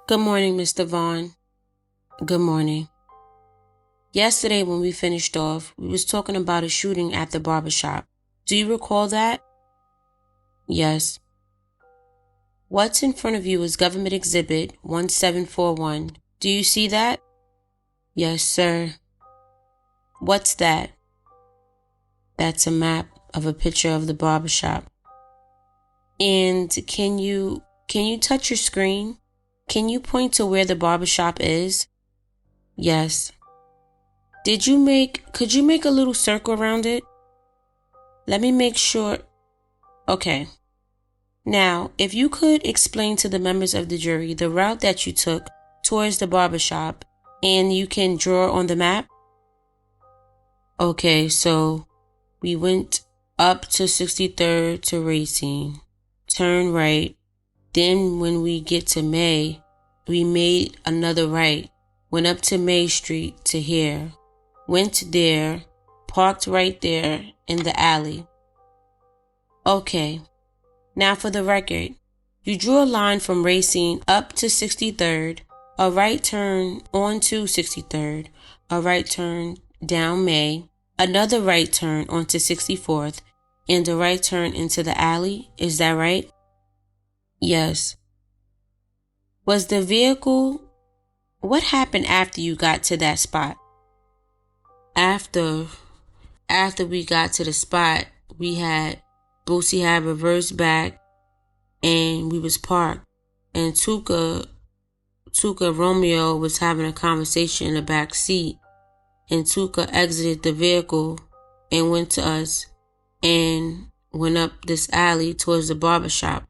Good morning, Mr. Vaughn. Good morning. Yesterday when we finished off, we was talking about a shooting at the barbershop. Do you recall that? Yes. What's in front of you is Government Exhibit 1741. Do you see that? Yes, sir. What's that? That's a map of a picture of the barbershop. And can you touch your screen? Can you point to where the barbershop is? Yes. Could you make a little circle around it? Let me make sure. Okay. Now, if you could explain to the members of the jury the route that you took towards the barbershop, and you can draw on the map. Okay, so we went up to 63rd to Racine, turn right. Then when we get to May, we made another right, went up to May Street to here, went there, parked right there in the alley. Okay, now for the record, you drew a line from Racine up to 63rd, a right turn onto 63rd, a right turn down May, another right turn onto 64th, and a right turn into the alley. Is that right? Yes. Was the vehicle... What happened after you got to that spot? After we got to the spot, Boosie had reversed back and we was parked. And Tuka Romeo was having a conversation in the back seat. And Tuka exited the vehicle and went to us and went up this alley towards the barbershop.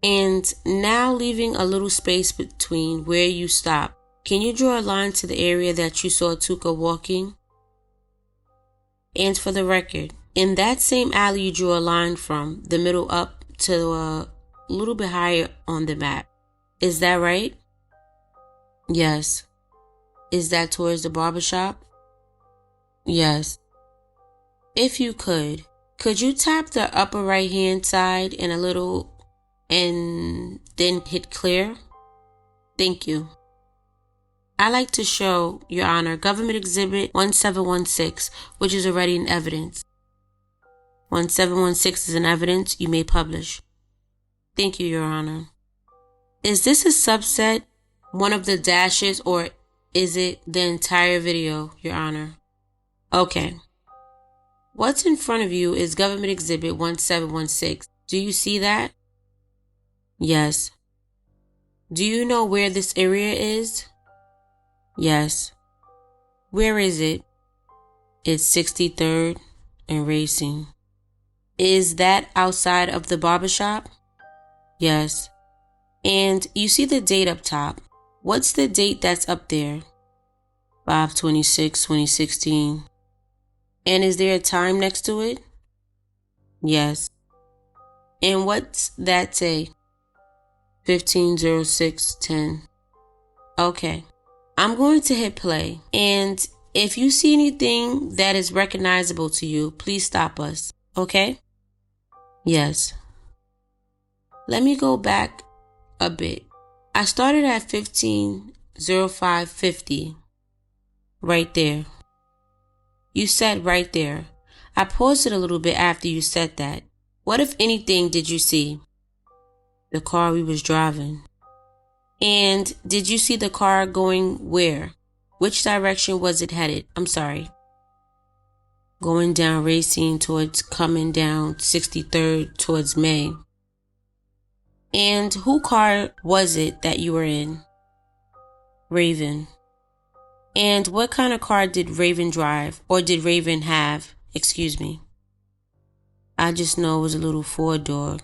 And now leaving a little space between where you stopped, can you draw a line to the area that you saw Tuka walking? And for the record, in that same alley you drew a line from the middle up to a little bit higher on the map. Is that right? Yes. Is that towards the barbershop? Yes. If you could you tap the upper right hand side and a little and then hit clear? Thank you. I like to show, Your Honor, Government Exhibit 1716, which is already in evidence. 1716 is in evidence. You may publish. Thank you, Your Honor. Is this a subset, one of the dashes, or is it the entire video, Your Honor? Okay. What's in front of you is Government Exhibit 1716. Do you see that? Yes. Do you know where this area is? Yes. Where is it? It's 63rd and Racing. Is that outside of the barbershop? Yes. And you see the date up top. What's the date that's up there? 5/26/2016. And is there a time next to it? Yes. And what's that say? 15/06/10. Okay. I'm going to hit play. And if you see anything that is recognizable to you, please stop us. Okay? Yes. Let me go back a bit. I started at 15:05:50. Right there. You said right there. I paused it a little bit after you said that. What, if anything, did you see? The car we was driving. And did you see the car going where? Which direction was it headed? I'm sorry. Going down Racine towards coming down 63rd towards May. And whose car was it that you were in? Raven. And what kind of car did Raven drive, or did Raven have? Excuse me. I just know it was a little 4-door.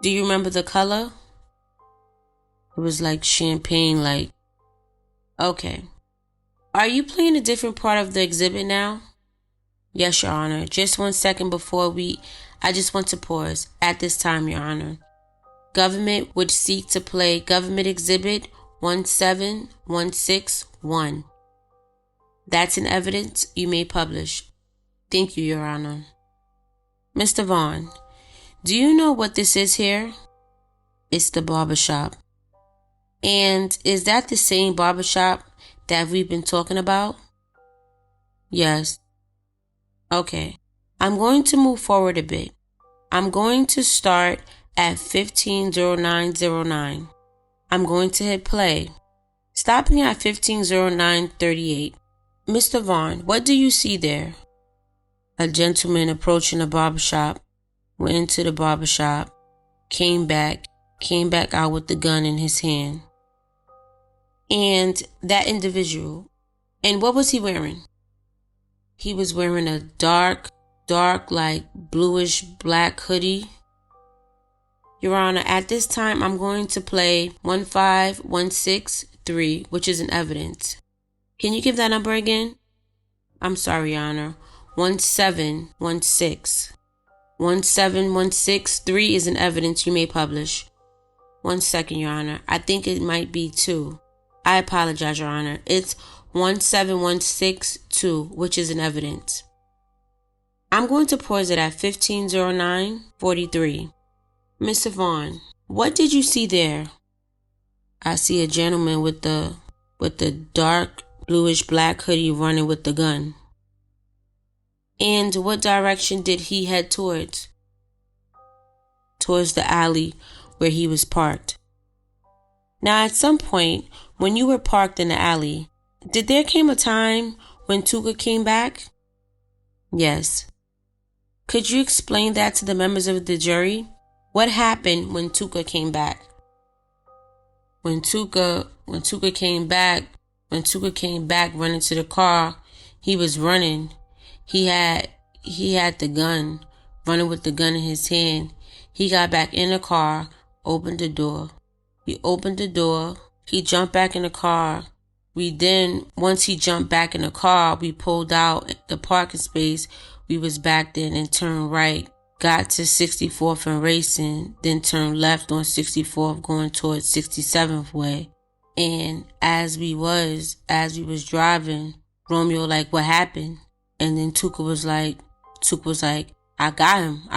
Do you remember the color? It was like champagne, like. Okay. Are you playing a different part of the exhibit now? Yes, Your Honor. Just 1 second before I just want to pause. At this time, Your Honor, government would seek to play Government Exhibit 17161. That's in evidence. You may publish. Thank you, Your Honor. Mr. Vaughn, do you know what this is here? It's the barbershop. And is that the same barbershop that we've been talking about? Yes. Okay. I'm going to move forward a bit. I'm going to start at 15:09:09. I'm going to hit play, stopping at 15:09:38. Mr. Vaughn, what do you see there? A gentleman approaching a barbershop, went into the barbershop, came back out with the gun in his hand. And that individual, and what was he wearing? He was wearing a dark, like bluish black hoodie. Your Honor, at this time, I'm going to play 15163, which is an evidence. Can you give that number again? I'm sorry, Your Honor. 1716. 17163 is an evidence you may publish. 1 second, Your Honor. I think it might be 2. I apologize, Your Honor. It's 17162, which is an evidence. I'm going to pause it at 15:09:43. Mr. Vaughn, what did you see there? I see a gentleman with the dark bluish black hoodie running with the gun. And what direction did he head towards? Towards the alley where he was parked. Now, at some point, when you were parked in the alley, did there came a time when Tuka came back? Yes. Could you explain that to the members of the jury? What happened when Tuka came back? When Tuka came back running to the car, he was running. He had the gun, running with the gun in his hand. He got back in the car, opened the door. He opened the door. He jumped back in the car. Once he jumped back in the car, we pulled out the parking space. We was back then and turned right. Got to 64th and Racing, then turned left on 64th going towards 67th way. And as we was driving, Romeo like, what happened? And then Tuka was like, I got him.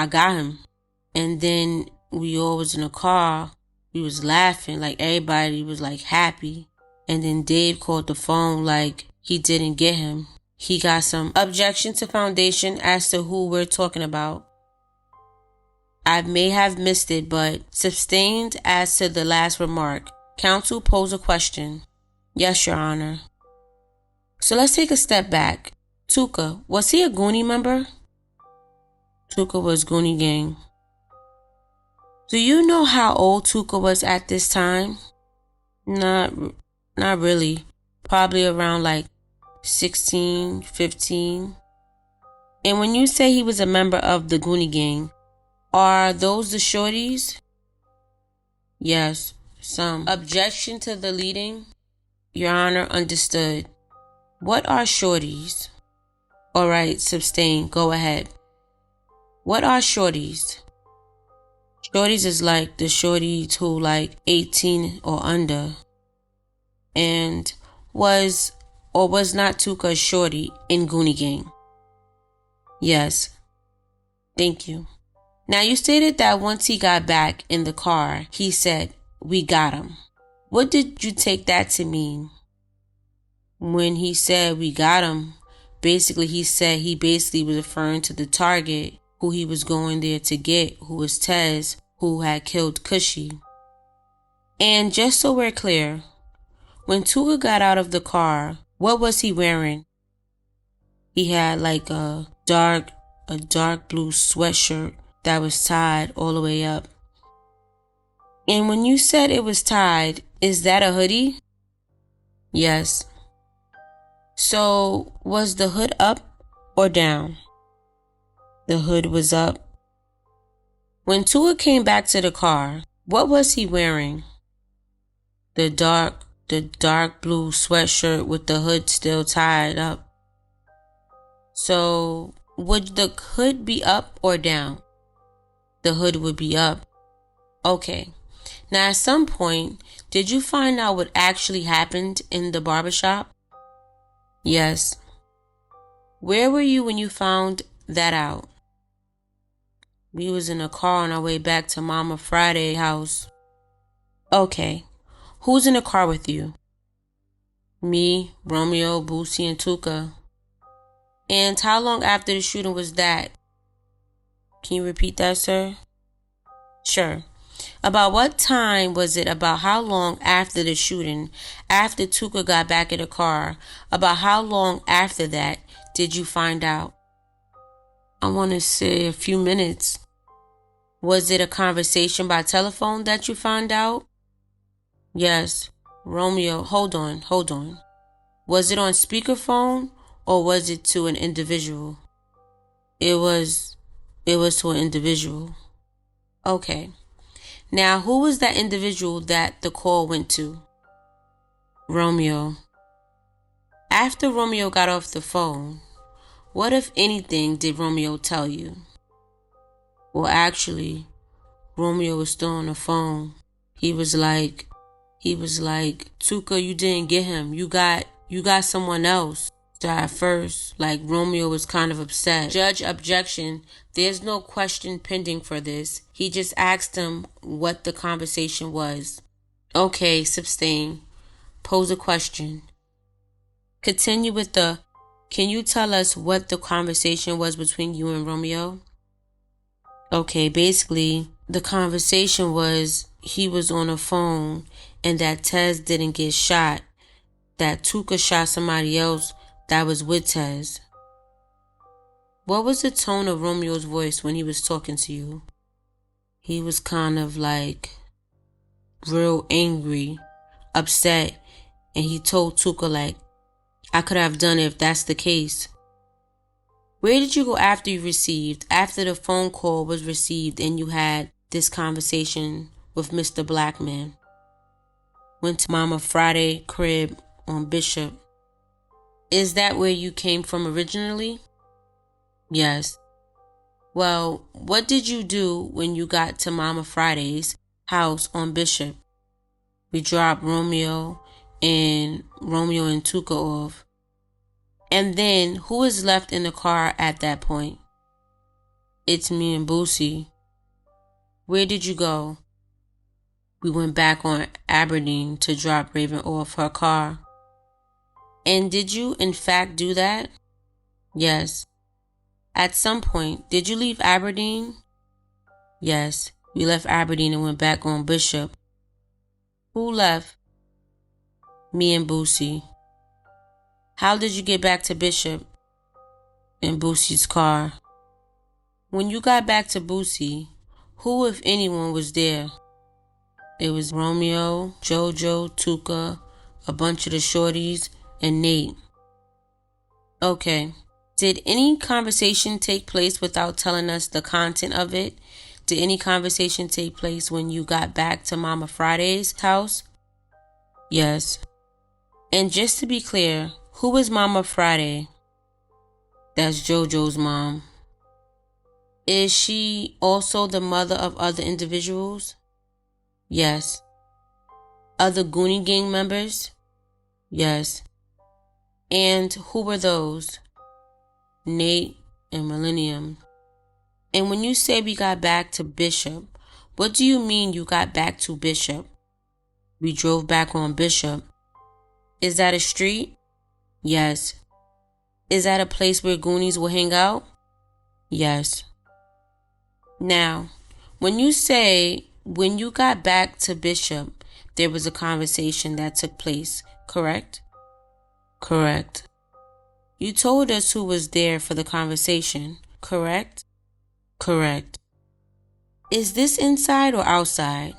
And then we all was in the car. We was laughing, like everybody was like happy. And then Dave called the phone like he didn't get him. He got some objection to foundation as to who we're talking about. I may have missed it, but sustained as to the last remark. Counsel pose a question. Yes, Your Honor. So let's take a step back. Tuka, was he a Goonie member? Tuka was Goonie Gang. Do you know how old Tuka was at this time? Not really. Probably around like 16, 15. And when you say he was a member of the Goonie Gang, are those the shorties? Yes, some. Objection to the leading? Your Honor, understood. What are shorties? Alright, sustain, go ahead. What are shorties? Shorties is like the shorties who like 18 or under. And was not Tuka a shorty in Goonie Gang? Yes. Thank you. Now you stated that once he got back in the car, he said, we got him. What did you take that to mean? When he said we got him, basically he said he basically was referring to the target who he was going there to get, who was Tez, who had killed Cushy. And just so we're clear, when Tuka got out of the car, what was he wearing? He had like a dark blue sweatshirt that was tied all the way up. And when you said it was tied, is that a hoodie? Yes. So was the hood up or down? The hood was up. When Tuka came back to the car, what was he wearing? The dark blue sweatshirt with the hood still tied up. So would the hood be up or down? The hood would be up. Okay. Now at some point, did you find out what actually happened in the barbershop? Yes. Where were you when you found that out? We was in a car on our way back to Mama Friday's house. Okay. Who's in the car with you? Me, Romeo, Boosie, and Tuka. And how long after the shooting was that? Can you repeat that, sir? Sure. About what time was it? About how long after the shooting, after Tuka got back in the car, about how long after that did you find out? I want to say a few minutes. Was it a conversation by telephone that you found out? Yes. Romeo, hold on. Was it on speakerphone or was it to an individual? It was to an individual. Okay. Now, who was that individual that the call went to? Romeo. After Romeo got off the phone, what, if anything, did Romeo tell you? Well, actually, Romeo was still on the phone. He was like, Tuka, you didn't get him. You got someone else. So at first, Romeo was kind of upset. Judge, objection. There's no question pending for this. He just asked him what the conversation was. Okay, sustain. Pose a question. Continue with can you tell us what the conversation was between you and Romeo? Okay, basically, the conversation was he was on a phone and that Tez didn't get shot. That Tuka shot somebody else that was with Tez. What was the tone of Romeo's voice when he was talking to you? He was kind of real angry, upset, and he told Tuka I could have done it if that's the case. Where did you go after the phone call was received and you had this conversation with Mr. Blackman? Went to Mama Friday crib on Bishop. Is that where you came from originally? Yes. Well, what did you do when you got to Mama Friday's house on Bishop? We dropped Romeo and Tuka off. And then, who was left in the car at that point? It's me and Boosie. Where did you go? We went back on Aberdeen to drop Raven off her car. And did you, in fact, do that? Yes. At some point, did you leave Aberdeen? Yes, we left Aberdeen and went back on Bishop. Who left? Me and Boosie. How did you get back to Bishop? In Boosie's car. When you got back to Boosie, who, if anyone, was there? It was Romeo, Jojo, Tuka, a bunch of the shorties, and Nate. Okay. Did any conversation take place without telling us the content of it? Did any conversation take place when you got back to Mama Friday's house? Yes. And just to be clear, who was Mama Friday? That's Jojo's mom. Is she also the mother of other individuals? Yes. Other Goonie Gang members? Yes. And who were those? Nate and Millennium. And when you say we got back to Bishop, what do you mean you got back to Bishop? We drove back on Bishop. Is that a street? Yes. Is that a place where Goonies will hang out? Yes. Now, when you say when you got back to Bishop, there was a conversation that took place, correct? Correct. You told us who was there for the conversation, correct? Correct. Is this inside or outside?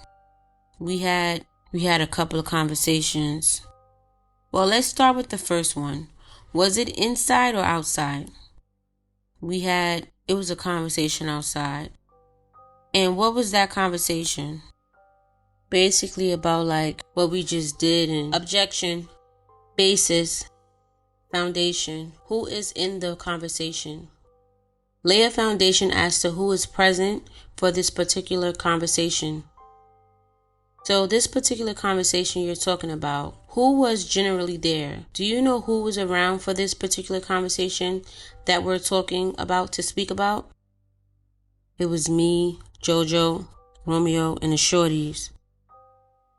We had a couple of conversations. Well, let's start with the first one. Was it inside or outside? It was a conversation outside. And what was that conversation? Basically about what we just did and objection, basis, foundation. Who is in the conversation? Lay a foundation as to who is present for this particular conversation. So this particular conversation you're talking about, who was generally there? Do you know who was around for this particular conversation that we're talking about to speak about? It was me, Jojo, Romeo, and the shorties.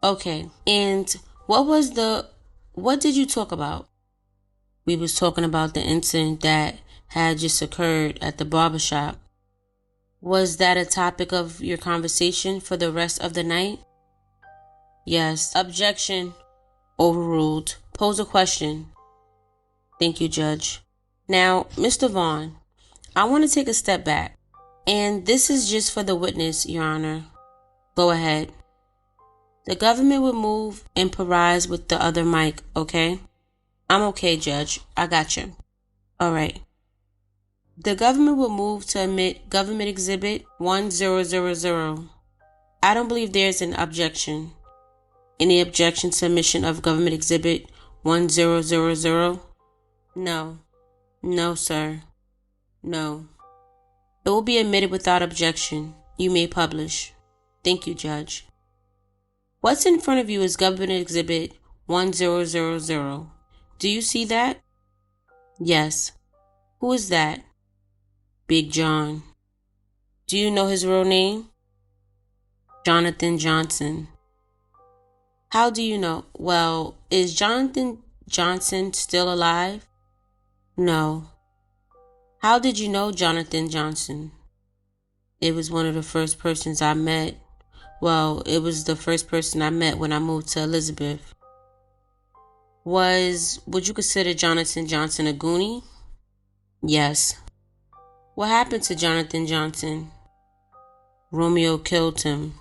Okay, and what did you talk about? We was talking about the incident that had just occurred at the barbershop. Was that a topic of your conversation for the rest of the night? Yes. Objection. Overruled. Pose a question. Thank you, Judge. Now, Mr. Vaughn, I want to take a step back. And this is just for the witness, Your Honor. Go ahead. The government will move and improvise with the other mic, okay? I'm okay, Judge. I got you. All right. The government will move to admit Government Exhibit 1000. I don't believe there's an objection. Any objection to submission of Government Exhibit 1000? No. No, sir. No. It will be admitted without objection. You may publish. Thank you, Judge. What's in front of you is Government Exhibit 1000. Do you see that? Yes. Who is that? Big John. Do you know his real name? Jonathan Johnson. How do you know? Well, is Jonathan Johnson still alive? No. How did you know Jonathan Johnson? It was one of the first persons I met. Well, it was the first person I met when I moved to Elizabeth. Would you consider Jonathan Johnson a Goonie? Yes. What happened to Jonathan Johnson? Romeo killed him.